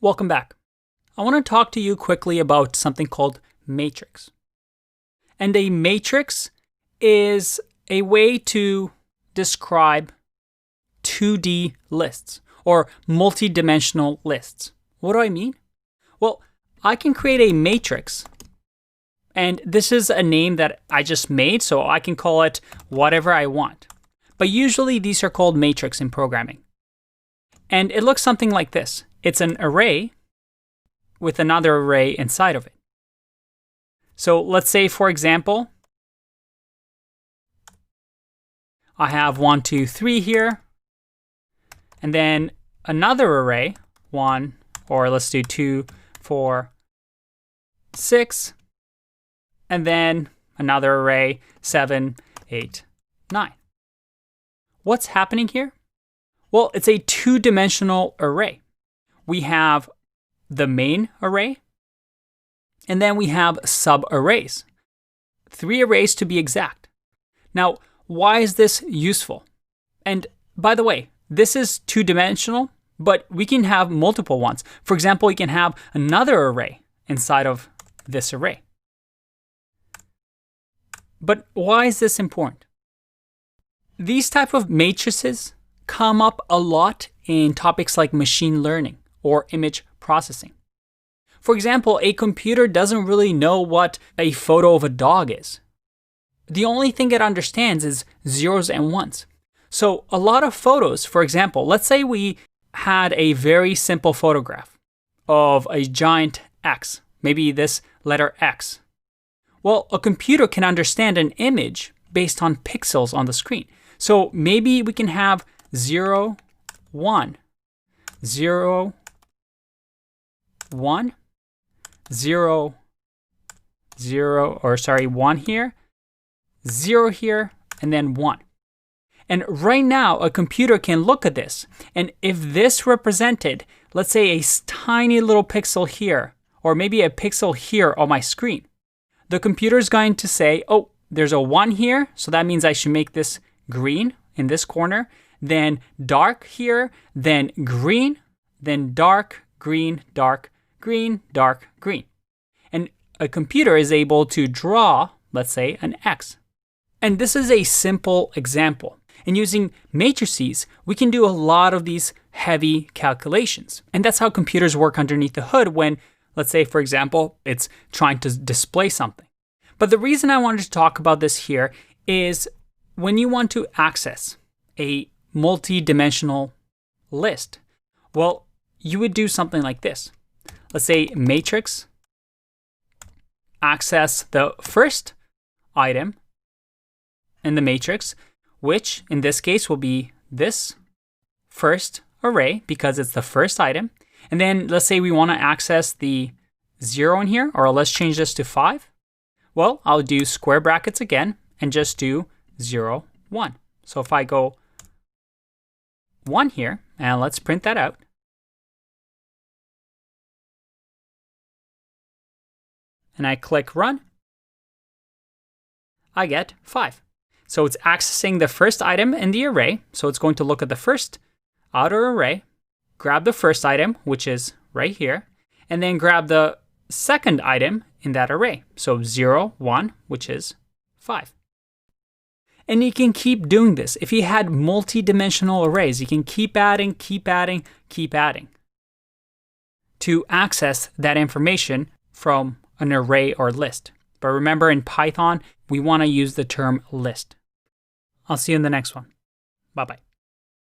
Welcome back. I want to talk to you quickly about something called matrix. And a matrix is a way to describe 2D lists or multi-dimensional lists. What do I mean? Well, I can create a matrix, and this is a name that I just made, so I can call it whatever I want. But usually these are called matrix in programming. And it looks something like this. It's an array with another array inside of it. So let's say, for example, I have 1, 2, 3 here, and then another array, 1, or let's do 2, 4, 6, and then another array, 7, 8, 9. What's happening here? Well, it's a two-dimensional array. We have the main array, and then we have sub-arrays. 3 arrays to be exact. Now, why is this useful? And by the way, this is two-dimensional, but we can have multiple ones. For example, you can have another array inside of this array. But why is this important? These type of matrices come up a lot in topics like machine learning or image processing. For example, a computer doesn't really know what a photo of a dog is. The only thing it understands is zeros and ones. So a lot of photos, for example, let's say we had a very simple photograph of a giant X, maybe this letter X. Well, a computer can understand an image based on pixels on the screen. So maybe we can have 0, 1, 0, 1, 0, 0, or sorry, 1 here, 0 here, and then 1. And right now, a computer can look at this. And if this represented, let's say, a tiny little pixel here, or maybe a pixel here on my screen, the computer is going to say, oh, there's a 1 here, so that means I should make this green in this corner, then dark here, then green, then dark, green, dark, green, dark, green. And a computer is able to draw, let's say, an X. And this is a simple example. And using matrices, we can do a lot of these heavy calculations. And that's how computers work underneath the hood when, let's say, for example, it's trying to display something. But the reason I wanted to talk about this here is when you want to access a multi-dimensional list, well, you would do something like this. Let's say matrix, access the first item in the matrix, which in this case will be this first array because it's the first item. And then let's say we want to access the 0 in here, or let's change this to 5. Well, I'll do square brackets again and just do 0, 1. So if I go 1 here, and let's print that out. And I click run, I get 5. So it's accessing the first item in the array. So it's going to look at the first outer array, grab the first item, which is right here, and then grab the second item in that array. So 0, 1, which is 5. And you can keep doing this. If you had multi-dimensional arrays, you can keep adding, keep adding, keep adding to access that information from an array or list. But remember, in Python, we want to use the term list. I'll see you in the next one. Bye-bye.